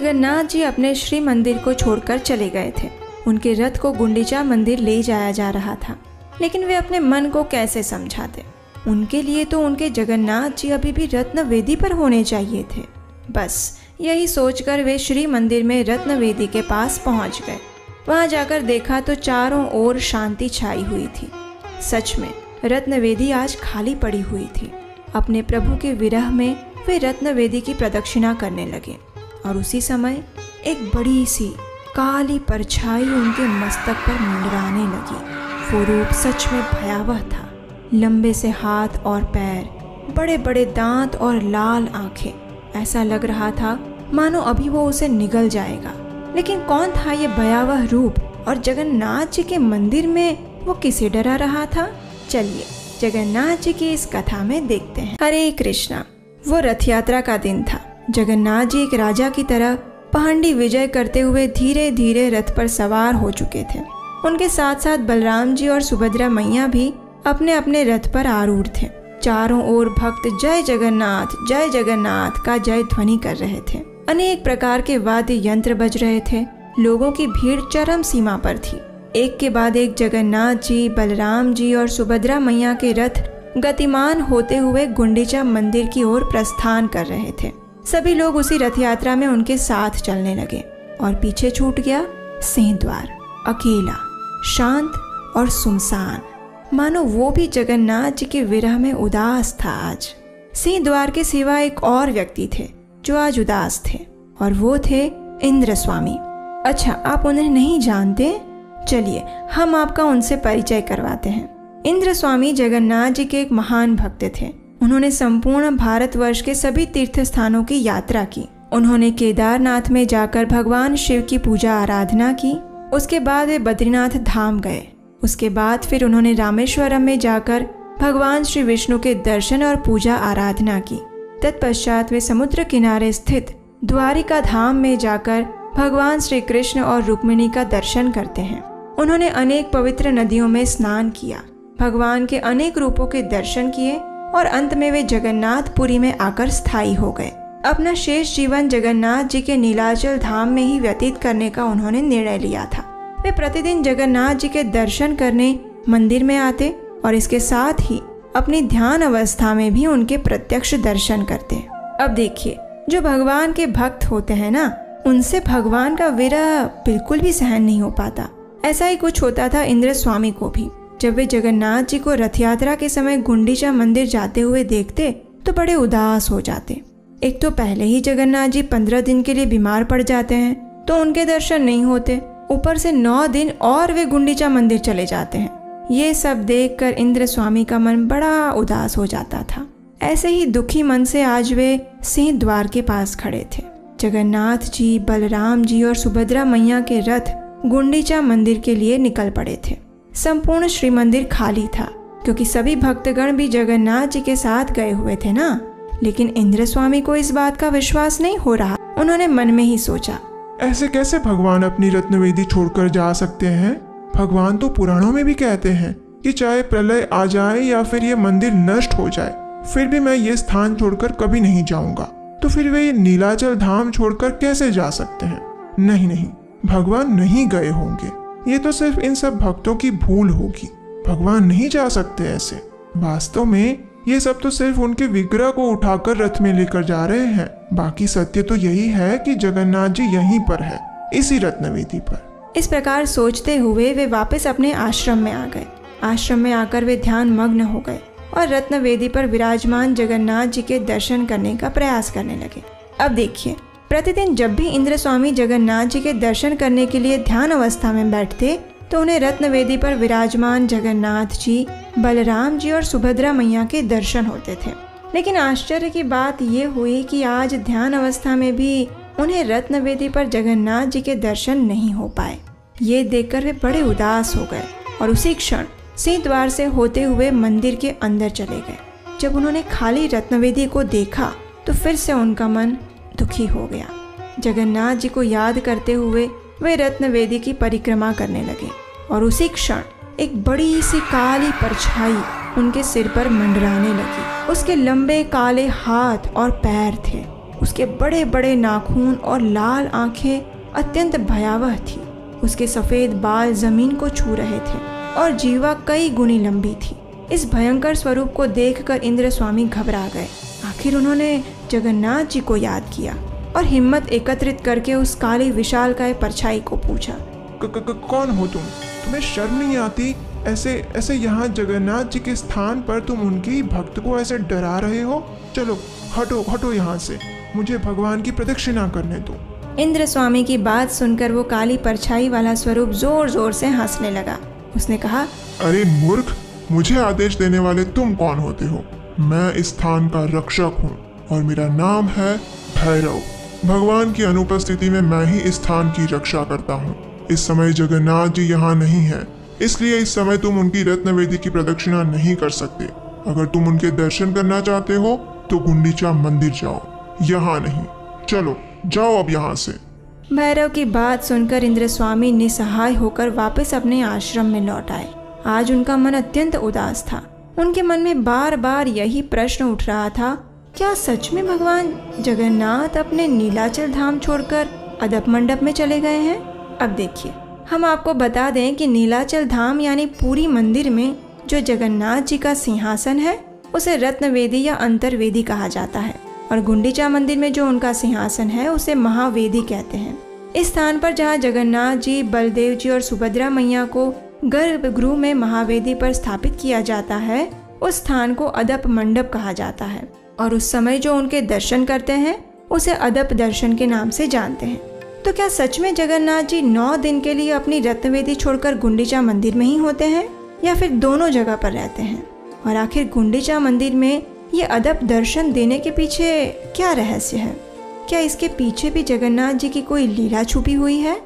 जगन्नाथ जी अपने श्री मंदिर को छोड़कर चले गए थे। उनके रथ को गुंडीचा मंदिर ले जाया जा रहा था, लेकिन वे अपने मन को कैसे समझाते। उनके लिए तो उनके जगन्नाथ जी अभी भी रत्न वेदी पर होने चाहिए थे। बस यही सोचकर वे श्री मंदिर में रत्न वेदी के पास पहुंच गए। वहां जाकर देखा तो चारों ओर शांति छाई हुई थी। सच में रत्न वेदी आज खाली पड़ी हुई थी। अपने प्रभु के विरह में वे रत्न वेदी की प्रदक्षिणा करने लगे और उसी समय एक बड़ी सी काली परछाई उनके मस्तक पर मंडराने लगी। वो रूप सच में भयावह था। लंबे से हाथ और पैर, बड़े बड़े दांत और लाल आंखें। ऐसा लग रहा था मानो अभी वो उसे निगल जाएगा। लेकिन कौन था ये भयावह रूप, और जगन्नाथ जी के मंदिर में वो किसे डरा रहा था? चलिए जगन्नाथ जी की इस कथा में देखते हैं। हरे कृष्णा। वो रथ यात्रा का दिन था। जगन्नाथ जी एक राजा की तरह पहाड़ी विजय करते हुए धीरे धीरे रथ पर सवार हो चुके थे। उनके साथ साथ बलराम जी और सुभद्रा मैया भी अपने अपने रथ पर आरूढ़ थे। चारों ओर भक्त जय जगन्नाथ का जय ध्वनि कर रहे थे। अनेक प्रकार के वाद्य यंत्र बज रहे थे। लोगों की भीड़ चरम सीमा पर थी। एक के बाद एक जगन्नाथ जी, बलराम जी और सुभद्रा मैया के रथ गतिमान होते हुए गुंडीचा मंदिर की ओर प्रस्थान कर रहे थे। सभी लोग उसी रथ यात्रा में उनके साथ चलने लगे और पीछे छूट गया सिंहद्वार, अकेला, शांत और सुनसान, मानो वो भी जगन्नाथ जी के विरह में उदास था। आज सिंहद्वार के सिवा एक और व्यक्ति थे जो आज उदास थे, और वो थे इंद्र स्वामी। अच्छा, आप उन्हें नहीं जानते? चलिए हम आपका उनसे परिचय करवाते हैं। इंद्र स्वामी जगन्नाथ जी के एक महान भक्त थे। उन्होंने संपूर्ण भारतवर्ष के सभी तीर्थ स्थानों की यात्रा की। उन्होंने केदारनाथ में जाकर भगवान शिव की पूजा आराधना की। उसके बाद वे बद्रीनाथ धाम गए। उसके बाद फिर उन्होंने रामेश्वरम में जाकर भगवान श्री विष्णु के दर्शन और पूजा आराधना की। तत्पश्चात वे समुद्र किनारे स्थित द्वारिका धाम में जाकर भगवान श्री कृष्ण और रुक्मिणी का दर्शन करते हैं। उन्होंने अनेक पवित्र नदियों में स्नान किया, भगवान के अनेक रूपों के दर्शन किए और अंत में वे जगन्नाथपुरी में आकर स्थायी हो गए। अपना शेष जीवन जगन्नाथ जी के नीलाचल धाम में ही व्यतीत करने का उन्होंने निर्णय लिया था। वे प्रतिदिन जगन्नाथ जी के दर्शन करने मंदिर में आते और इसके साथ ही अपनी ध्यान अवस्था में भी उनके प्रत्यक्ष दर्शन करते। अब देखिए, जो भगवान के भक्त होते हैं ना, उनसे भगवान का विरह बिल्कुल भी सहन नहीं हो पाता। ऐसा ही कुछ होता था इंद्र स्वामी को भी। जब वे जगन्नाथ जी को रथ यात्रा के समय गुंडीचा मंदिर जाते हुए देखते तो बड़े उदास हो जाते। एक तो पहले ही जगन्नाथ जी 15 दिन के लिए बीमार पड़ जाते हैं तो उनके दर्शन नहीं होते, ऊपर से 9 दिन और वे गुंडीचा मंदिर चले जाते हैं। ये सब देखकर इंद्र स्वामी का मन बड़ा उदास हो जाता था। ऐसे ही दुखी मन से आज वे सिंहद्वार के पास खड़े थे। जगन्नाथ जी, बलराम जी और सुभद्रा मैया के रथ गुंडीचा मंदिर के लिए निकल पड़े थे। संपूर्ण श्री मंदिर खाली था क्योंकि सभी भक्तगण भी जगन्नाथ जी के साथ गए हुए थे ना। लेकिन इंद्र स्वामी को इस बात का विश्वास नहीं हो रहा। उन्होंने मन में ही सोचा, ऐसे कैसे भगवान अपनी रत्नवेदी छोड़कर जा सकते हैं? भगवान तो पुराणों में भी कहते हैं कि चाहे प्रलय आ जाए या फिर ये मंदिर नष्ट हो जाए, फिर भी मैं ये स्थान छोड़कर कभी नहीं जाऊंगा। तो फिर वे नीलाचल धाम छोड़कर कैसे जा सकते हैं? नहीं, भगवान नहीं गए होंगे। ये तो सिर्फ इन सब भक्तों की भूल होगी। भगवान नहीं जा सकते ऐसे। वास्तव में ये सब तो सिर्फ उनके विग्रह को उठाकर रथ में लेकर जा रहे हैं। बाकी सत्य तो यही है कि जगन्नाथ जी यहीं पर है, इसी रत्नवेदी पर। इस प्रकार सोचते हुए वे वापस अपने आश्रम में आ गए। आश्रम में आकर वे ध्यान मग्न हो गए और रत्नवेदी पर विराजमान जगन्नाथ जी के दर्शन करने का प्रयास करने लगे। अब देखिए, प्रतिदिन जब भी इंद्र स्वामी जगन्नाथ जी के दर्शन करने के लिए ध्यान अवस्था में बैठते तो उन्हें रत्नवेदी पर विराजमान जगन्नाथ जी, बलराम जी और सुभद्रा मैया के दर्शन होते थे। लेकिन आश्चर्य की बात ये हुई कि आज ध्यान अवस्था में भी उन्हें रत्नवेदी पर जगन्नाथ जी के दर्शन नहीं हो पाए। ये देखकर वे बड़े उदास हो गए और उसी क्षण सिंहद्वार से होते हुए मंदिर के अंदर चले गए। जब उन्होंने खाली रत्नवेदी को देखा तो फिर से उनका मन दुखी हो गया। जगन्नाथ जी को याद करते हुए वे रत्नवेदी की परिक्रमा करने लगे और उसी क्षण एक बड़ी सी काली परछाई उनके सिर पर मंडराने लगी। उसके लंबे काले हाथ और पैर थे। उसके बड़े बड़े नाखून और लाल आंखें अत्यंत भयावह थी। उसके सफ़ेद बाल जमीन को छू रहे थे और जीवा कई गुनी लंबी थी। इस भयंकर स्वरूप को देखकर इंद्र स्वामी घबरा गए। आखिर उन्होंने जगन्नाथ जी को याद किया और हिम्मत एकत्रित करके उस काली विशालकाय परछाई को पूछा, कौन हो तुम? तुम्हें शर्म नहीं आती? ऐसे यहाँ जगन्नाथ जी के स्थान पर तुम उनके ही भक्त को ऐसे डरा रहे हो? चलो हटो यहाँ से, मुझे भगवान की प्रदक्षिणा करने दो। इंद्र स्वामी की बात सुनकर वो काली परछाई वाला स्वरूप जोर जोर से हंसने लगा। उसने कहा, अरे मूर्ख, मुझे आदेश देने वाले तुम कौन होते हो? मैं इस स्थान का रक्षक हूँ और मेरा नाम है भैरव। भगवान की अनुपस्थिति में मैं ही इस स्थान की रक्षा करता हूँ। इस समय जगन्नाथ जी यहाँ नहीं है, इसलिए इस समय तुम उनकी रत्नवेदी की प्रदक्षिणा नहीं कर सकते। अगर तुम उनके दर्शन करना चाहते हो तो गुंडीचा मंदिर जाओ, यहाँ नहीं। चलो जाओ अब यहाँ से। भैरव की बात सुनकर इंद्र स्वामी निसहाय होकर वापस अपने आश्रम में लौट आए। आज उनका मन अत्यंत उदास था। उनके मन में बार बार यही प्रश्न उठ रहा था, क्या सच में भगवान जगन्नाथ अपने नीलाचल धाम छोड़कर अदप मंडप में चले गए हैं? अब देखिए, हम आपको बता दें कि नीलाचल धाम यानी पूरी मंदिर में जो जगन्नाथ जी का सिंहासन है उसे रत्नवेदी या अंतरवेदी कहा जाता है और गुंडीचा मंदिर में जो उनका सिंहासन है उसे महावेदी कहते हैं। इस स्थान पर जहाँ जगन्नाथ जी, बलदेव जी और सुभद्रा मैया को गर्भगृह में महावेदी पर स्थापित किया जाता है, उस स्थान को अदप मंडप कहा जाता है और उस समय जो उनके दर्शन करते हैं उसे अदप दर्शन के नाम से जानते हैं। तो क्या सच में जगन्नाथ जी 9 दिन के लिए अपनी रत्नवेदी छोड़कर गुंडीचा मंदिर में ही होते हैं या फिर दोनों जगह पर रहते हैं? और आखिर गुंडीचा मंदिर में ये अदप दर्शन देने के पीछे क्या रहस्य है? क्या इसके पीछे भी जगन्नाथ जी की कोई लीला छुपी हुई है?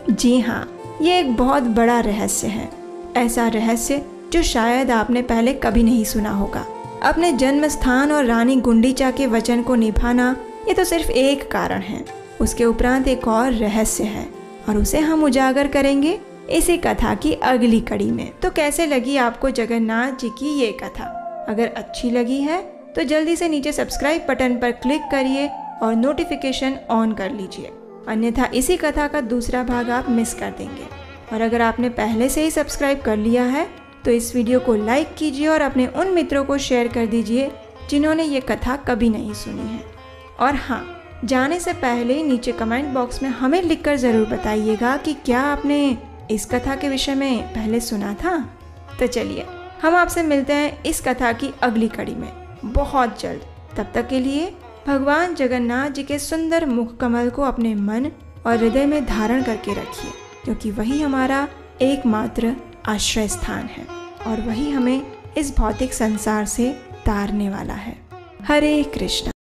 जी हाँ, ये एक बहुत बड़ा रहस्य है। ऐसा रहस्य जो शायद आपने पहले कभी नहीं सुना होगा। अपने जन्म स्थान और रानी गुंडीचा के वचन को निभाना ये तो सिर्फ एक कारण है, उसके उपरांत एक और रहस्य है और उसे हम उजागर करेंगे इसी कथा की अगली कड़ी में। तो कैसे लगी आपको जगन्नाथ जी की ये कथा? अगर अच्छी लगी है तो जल्दी से नीचे सब्सक्राइब बटन पर क्लिक करिए और नोटिफिकेशन ऑन कर लीजिए, अन्यथा इसी कथा का दूसरा भाग आप मिस कर देंगे। और अगर आपने पहले से ही सब्सक्राइब कर लिया है तो इस वीडियो को लाइक कीजिए और अपने उन मित्रों को शेयर कर दीजिए जिन्होंने ये कथा कभी नहीं सुनी है। और हाँ, जाने से पहले नीचे कमेंट बॉक्स में हमें लिखकर ज़रूर बताइएगा कि क्या आपने इस कथा के विषय में पहले सुना था। तो चलिए, हम आपसे मिलते हैं इस कथा की अगली कड़ी में बहुत जल्द। तब तक के लिए भगवान जगन्नाथ जी के सुंदर मुख कमल को अपने मन और हृदय में धारण करके रखिए, क्योंकि वही हमारा एकमात्र आश्रय स्थान है और वही हमें इस भौतिक संसार से तारने वाला है। हरे कृष्ण।